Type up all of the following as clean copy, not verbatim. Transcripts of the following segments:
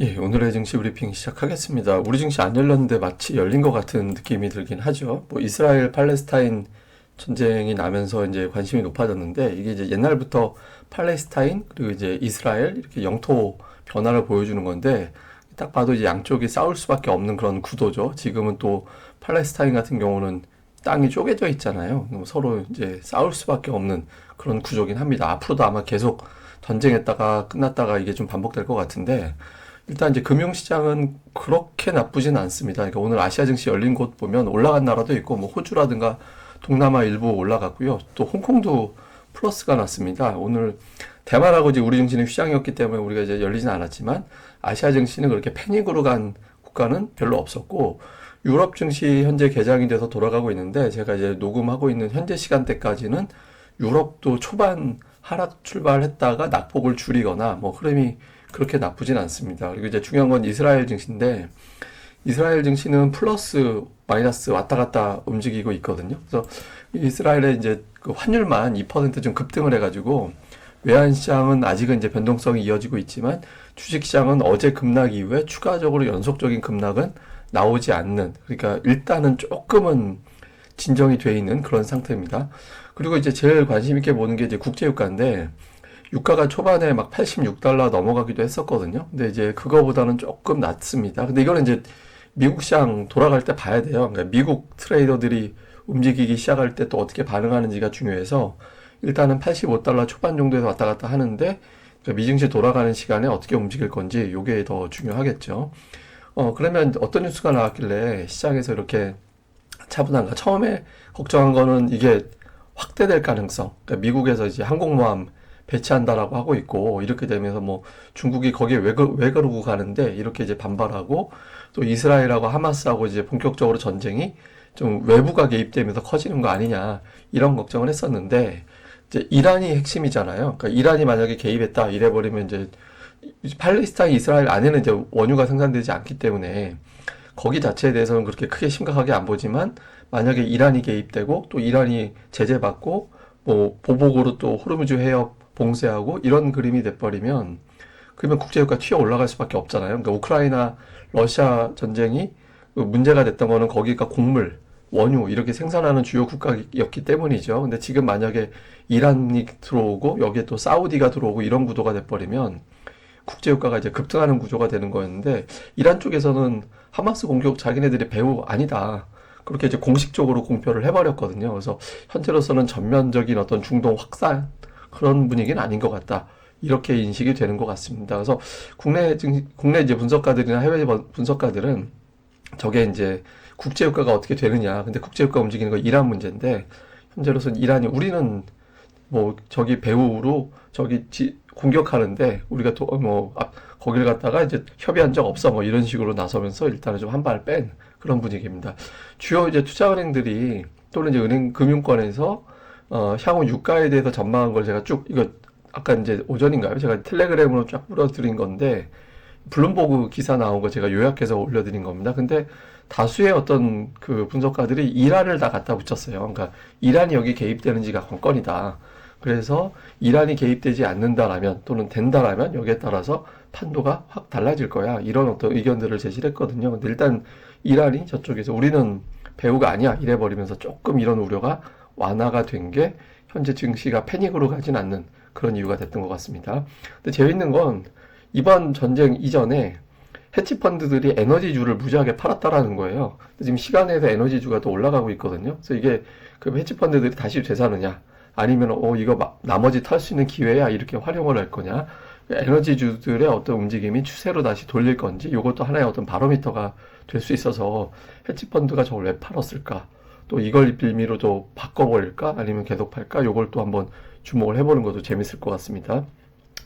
예, 오늘의 증시 브리핑 시작하겠습니다. 우리 증시 안 열렸는데 마치 열린 것 같은 느낌이 들긴 하죠. 뭐 이스라엘 팔레스타인 전쟁이 나면서 이제 관심이 높아졌는데 이게 이제 옛날부터 팔레스타인 그리고 이제 이스라엘 이렇게 영토 변화를 보여주는 건데 딱 봐도 이제 양쪽이 싸울 수밖에 없는 그런 구도죠. 지금은 또 팔레스타인 같은 경우는 땅이 쪼개져 있잖아요. 서로 이제 싸울 수밖에 없는 그런 구조긴 합니다. 앞으로도 아마 계속 전쟁했다가 끝났다가 이게 좀 반복될 것 같은데 일단 이제 금융시장은 그렇게 나쁘진 않습니다. 그러니까 오늘 아시아 증시 열린 곳 보면 올라간 나라도 있고, 뭐 호주라든가 동남아 일부 올라갔고요. 또 홍콩도 플러스가 났습니다. 오늘 대만하고 이제 우리 증시는 휴장이었기 때문에 우리가 이제 열리진 않았지만 아시아 증시는 그렇게 패닉으로 간 국가는 별로 없었고 유럽 증시 현재 개장이 돼서 돌아가고 있는데 제가 이제 녹음하고 있는 현재 시간대까지는 유럽도 초반 하락 출발했다가 낙폭을 줄이거나 뭐 흐름이 그렇게 나쁘진 않습니다. 그리고 이제 중요한 건 이스라엘 증시인데 이스라엘 증시는 플러스 마이너스 왔다 갔다 움직이고 있거든요. 그래서 이스라엘의 이제 그 환율만 2%좀 급등을 해가지고 외환시장은 아직은 이제 변동성이 이어지고 있지만 주식시장은 어제 급락 이후에 추가적으로 연속적인 급락은 나오지 않는, 그러니까 일단은 조금은 진정이 돼 있는 그런 상태입니다. 그리고 이제 제일 관심 있게 보는 게 이제 국제유가인데 유가가 초반에 막 86달러 넘어가기도 했었거든요. 근데 이제 그거보다는 조금 낮습니다. 근데 이거는 이제 미국 시장 돌아갈 때 봐야 돼요. 그러니까 미국 트레이더들이 움직이기 시작할 때 또 어떻게 반응하는지가 중요해서 일단은 85달러 초반 정도에서 왔다 갔다 하는데 그러니까 미증시 돌아가는 시간에 어떻게 움직일 건지 이게 더 중요하겠죠. 그러면 어떤 뉴스가 나왔길래 시장에서 이렇게 차분한가? 처음에 걱정한 거는 이게 확대될 가능성. 그러니까 미국에서 이제 항공모함 배치한다라고 하고 있고 이렇게 되면서 뭐 중국이 거기에 왜 그러고 가는데 이렇게 이제 반발하고 또 이스라엘하고 하마스하고 이제 본격적으로 전쟁이 좀 외부가 개입되면서 커지는 거 아니냐 이런 걱정을 했었는데 이제 이란이 핵심이잖아요. 그러니까 이란이 만약에 개입했다 이래버리면 이제 팔레스타인 이스라엘 안에는 이제 원유가 생산되지 않기 때문에 거기 자체에 대해서는 그렇게 크게 심각하게 안 보지만 만약에 이란이 개입되고 또 이란이 제재받고 뭐 보복으로 또 호르무즈 해협 봉쇄하고 이런 그림이 돼버리면 그러면 국제유가 튀어 올라갈 수밖에 없잖아요. 그러니까 우크라이나 러시아 전쟁이 문제가 됐던 거는 거기가 곡물, 원유 이렇게 생산하는 주요 국가였기 때문이죠. 근데 지금 만약에 이란이 들어오고 여기에 또 사우디가 들어오고 이런 구도가 돼버리면 국제유가가 이제 급등하는 구조가 되는 거였는데 이란 쪽에서는 하마스 공격 자기네들이 배후 아니다. 그렇게 이제 공식적으로 공표를 해버렸거든요. 그래서 현재로서는 전면적인 어떤 중동 확산 그런 분위기는 아닌 것 같다. 이렇게 인식이 되는 것 같습니다. 그래서 국내 이제 분석가들이나 해외 분석가들은 저게 이제 국제유가가 어떻게 되느냐. 근데 국제유가 움직이는 거 이란 문제인데 현재로서는 이란이 우리는 뭐 저기 배후로 저기 공격하는데 우리가 거기를 갖다가 이제 협의한 적 없어 뭐 이런 식으로 나서면서 일단은 좀 한 발 뺀 그런 분위기입니다. 주요 이제 투자은행들이 또는 이제 은행 금융권에서 향후 유가에 대해서 전망한 걸 제가 쭉 이거 아까 이제 오전인가요? 제가 텔레그램으로 쫙 뿌려드린 건데 블룸버그 기사 나온 거 제가 요약해서 올려드린 겁니다. 근데 다수의 어떤 그 분석가들이 이란을 다 갖다 붙였어요. 그러니까 이란이 여기 개입되는지가 관건이다. 그래서 이란이 개입되지 않는다라면 또는 된다라면 여기에 따라서 판도가 확 달라질 거야. 이런 어떤 의견들을 제시를 했거든요. 근데 일단 이란이 저쪽에서 우리는 배후가 아니야 이래버리면서 조금 이런 우려가 완화가 된 게 현재 증시가 패닉으로 가진 않는 그런 이유가 됐던 것 같습니다. 근데 재밌는 건 이번 전쟁 이전에 헤지펀드들이 에너지주를 무지하게 팔았다라는 거예요. 지금 시간에서 에너지주가 또 올라가고 있거든요. 그래서 이게 그 헤지펀드들이 다시 되사느냐 아니면 이거 나머지 탈 수 있는 기회야 이렇게 활용을 할 거냐 에너지주들의 어떤 움직임이 추세로 다시 돌릴 건지 이것도 하나의 어떤 바로미터가 될 수 있어서 헤지펀드가 저걸 왜 팔았을까 또 이걸 빌미로 또 바꿔버릴까 아니면 계속 팔까 이걸 또 한번 주목을 해보는 것도 재밌을 것 같습니다.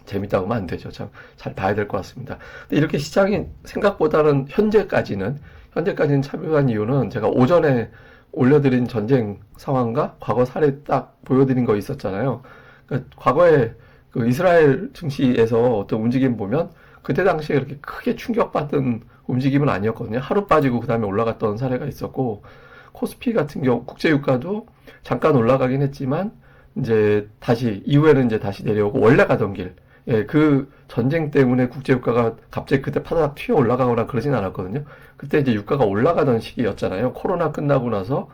재밌다고 하면 안 되죠. 참 잘 봐야 될 것 같습니다. 근데 이렇게 시장이 생각보다는 현재까지는 차별한 이유는 제가 오전에 올려드린 전쟁 상황과 과거 사례 딱 보여드린 거 있었잖아요. 그러니까 과거에 그 이스라엘 증시에서 어떤 움직임 보면 그때 당시에 그렇게 크게 충격받은 움직임은 아니었거든요. 하루 빠지고 그 다음에 올라갔던 사례가 있었고 코스피 같은 경우 국제유가도 잠깐 올라가긴 했지만 이제 다시 이후에는 이제 다시 내려오고 원래 가던 길 예, 그 전쟁 때문에 국제유가가 갑자기 그때 파다닥 튀어 올라가거나 그러진 않았거든요. 그때 이제 유가가 올라가던 시기였잖아요. 코로나 끝나고 나서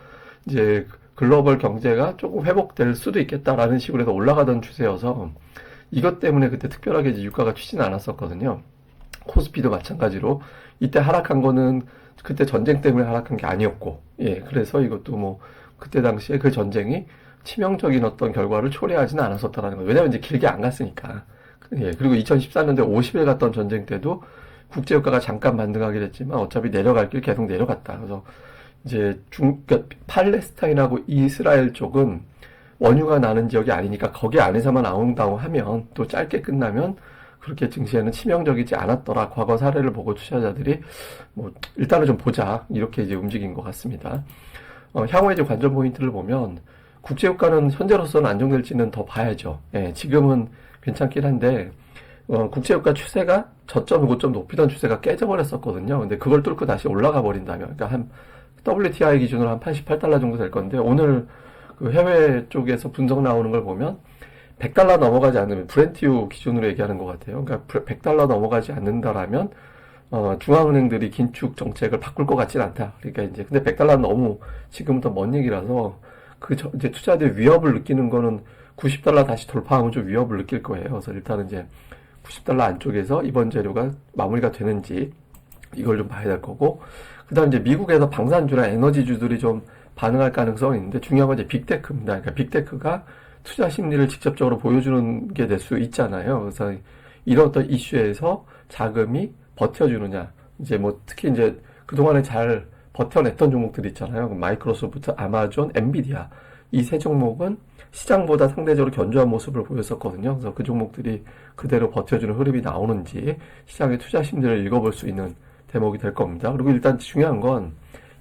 이제 글로벌 경제가 조금 회복될 수도 있겠다라는 식으로 해서 올라가던 추세여서 이것 때문에 그때 특별하게 이제 유가가 튀지는 않았었거든요. 코스피도 마찬가지로 이때 하락한 거는 그때 전쟁 때문에 하락한 게 아니었고, 예, 그래서 이것도 뭐 그때 당시에 그 전쟁이 치명적인 어떤 결과를 초래하지는 않았었다라는 거예요. 왜냐면 이제 길게 안 갔으니까. 예, 그리고 2014년도에 50일 갔던 전쟁 때도 국제유가가 잠깐 반등하긴 했지만 어차피 내려갈 길 계속 내려갔다. 그래서 이제 그러니까 팔레스타인하고 이스라엘 쪽은 원유가 나는 지역이 아니니까 거기 안에서만 아웅다웅 하면 또 짧게 끝나면 그렇게 증시에는 치명적이지 않았더라. 과거 사례를 보고 투자자들이 뭐 일단은 좀 보자. 이렇게 이제 움직인 것 같습니다. 향후에 이제 관전 포인트를 보면 국제유가는 현재로서는 안정될지는 더 봐야죠. 예, 지금은 괜찮긴 한데 국제유가 추세가 저점, 고점 높이던 추세가 깨져버렸었거든요. 근데 그걸 뚫고 다시 올라가 버린다면, 그러니까 한 WTI 기준으로 한 88달러 정도 될 건데 오늘 그 해외 쪽에서 분석 나오는 걸 보면 100달러 넘어가지 않으면 브렌트유 기준으로 얘기하는 것 같아요. 그러니까 100달러 넘어가지 않는다라면 중앙은행들이 긴축 정책을 바꿀 것 같진 않다. 그러니까 이제 근데 100달러는 너무 지금부터 먼 얘기라서 이제 투자자들이 위협을 느끼는 거는 90달러 다시 돌파하면 좀 위협을 느낄 거예요. 그래서 일단은 이제 90달러 안쪽에서 이번 재료가 마무리가 되는지 이걸 좀 봐야 될 거고, 그 다음 이제 미국에서 방산주나 에너지주들이 좀 반응할 가능성이 있는데 중요한 건 이제 빅테크입니다. 그러니까 빅테크가 투자 심리를 직접적으로 보여주는 게 될 수 있잖아요. 그래서 이런 어떤 이슈에서 자금이 버텨주느냐, 이제 뭐 특히 이제 그동안에 잘 버텨냈던 종목들이 있잖아요. 마이크로소프트, 아마존, 엔비디아 이 세 종목은 시장보다 상대적으로 견조한 모습을 보였었거든요. 그래서 그 종목들이 그대로 버텨주는 흐름이 나오는지 시장의 투자 심리를 읽어볼 수 있는 대목이 될 겁니다. 그리고 일단 중요한 건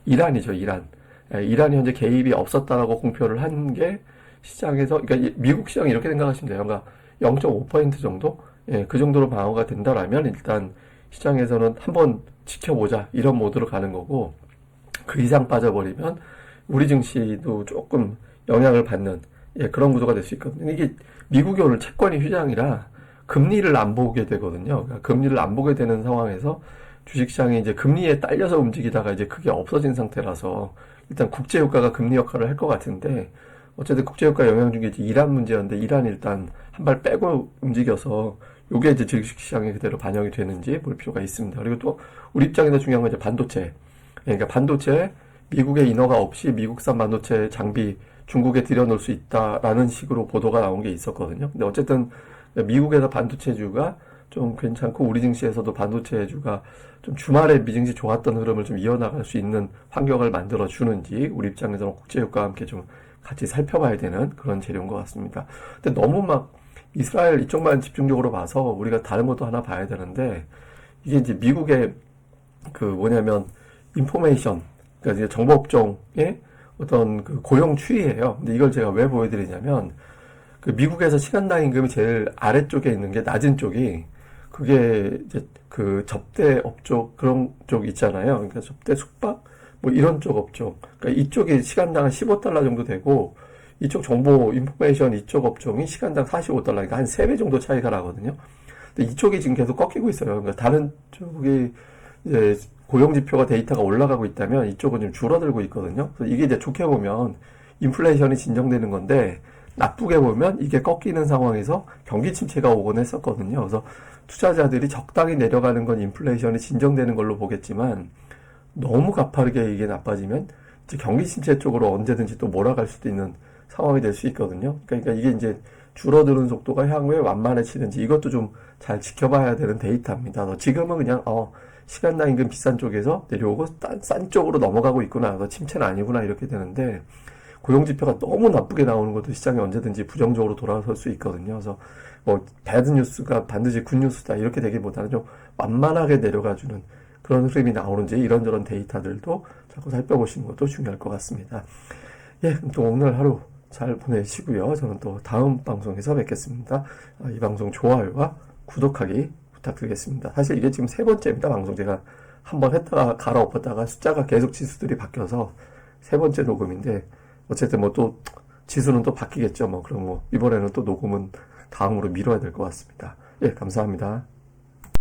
이란이죠, 이란. 이란이 현재 개입이 없었다라고 공표를 한 게 시장에서, 그러니까 미국 시장이 이렇게 생각하시면 돼요. 그러니까 0.5% 정도? 예, 그 정도로 방어가 된다라면 일단 시장에서는 한번 지켜보자. 이런 모드로 가는 거고, 그 이상 빠져버리면 우리 증시도 조금 영향을 받는, 예, 그런 구조가 될 수 있거든요. 이게 미국이 오늘 채권이 휴장이라 금리를 안 보게 되거든요. 그러니까 금리를 안 보게 되는 상황에서 주식시장이 이제 금리에 딸려서 움직이다가 이제 그게 없어진 상태라서 일단 국제유가가 금리 역할을 할 것 같은데, 어쨌든 국제유가 영향 중에 이제 이란 문제였는데 이란이 일단 한 발 빼고 움직여서 요게 이제 주식시장에 그대로 반영이 되는지 볼 필요가 있습니다. 그리고 또 우리 입장에서 중요한 건 이제 반도체. 그러니까 반도체 미국의 인허가 없이 미국산 반도체 장비 중국에 들여놓을 수 있다라는 식으로 보도가 나온 게 있었거든요. 근데 어쨌든 미국에서 반도체주가 좀 괜찮고 우리 증시에서도 반도체주가 좀 주말에 미증시 좋았던 흐름을 좀 이어나갈 수 있는 환경을 만들어 주는지 우리 입장에서는 국제유가와 함께 좀 같이 살펴봐야 되는 그런 재료인 것 같습니다. 근데 너무 막 이스라엘 이쪽만 집중적으로 봐서 우리가 다른 것도 하나 봐야 되는데, 이게 이제 미국의 그 뭐냐면 인포메이션, 그러니까 이제 정보업종의 어떤 그 고용 추이예요. 근데 이걸 제가 왜 보여드리냐면, 그 미국에서 시간당 임금이 제일 아래쪽에 있는 게 낮은 쪽이 그게 이제 그 접대 업종 그런 쪽 있잖아요. 그러니까 접대 숙박 뭐 이런 쪽 업종. 그러니까 이쪽이 시간당 한 15달러 정도 되고 이쪽 정보 인포메이션 이쪽 업종이 시간당 45달러, 그러니까 한 3배 정도 차이가 나거든요. 근데 이쪽이 지금 계속 꺾이고 있어요. 그러니까 다른 쪽이 이제 고용지표가 데이터가 올라가고 있다면 이쪽은 좀 줄어들고 있거든요. 그래서 이게 이제 좋게 보면 인플레이션이 진정되는 건데, 나쁘게 보면 이게 꺾이는 상황에서 경기 침체가 오곤 했었거든요. 그래서 투자자들이 적당히 내려가는 건 인플레이션이 진정되는 걸로 보겠지만, 너무 가파르게 이게 나빠지면 이제 경기 침체 쪽으로 언제든지 또 몰아갈 수도 있는 상황이 될 수 있거든요. 그러니까 이게 이제 줄어드는 속도가 향후에 완만해지는지 이것도 좀 잘 지켜봐야 되는 데이터입니다. 지금은 그냥 시간당 임금 비싼 쪽에서 내려오고 싼 쪽으로 넘어가고 있구나, 그래서 침체는 아니구나 이렇게 되는데, 고용지표가 너무 나쁘게 나오는 것도 시장이 언제든지 부정적으로 돌아설 수 있거든요. 그래서 뭐 배드 뉴스가 반드시 굿 뉴스다 이렇게 되기보다는 좀 완만하게 내려가주는 그런 흐름이 나오는지 이런저런 데이터들도 자꾸 살펴보시는 것도 중요할 것 같습니다. 예, 그럼 또 오늘 하루 잘 보내시고요. 저는 또 다음 방송에서 뵙겠습니다. 이 방송 좋아요와 구독하기 부탁드리겠습니다. 사실 이게 지금 3번째입니다. 방송 제가 한번 했다가 갈아엎었다가 숫자가 계속 지수들이 바뀌어서 3번째 녹음인데, 어쨌든 뭐 또 지수는 또 바뀌겠죠. 그럼 이번에는 또 녹음은 다음으로 미뤄야 될 것 같습니다. 예, 감사합니다.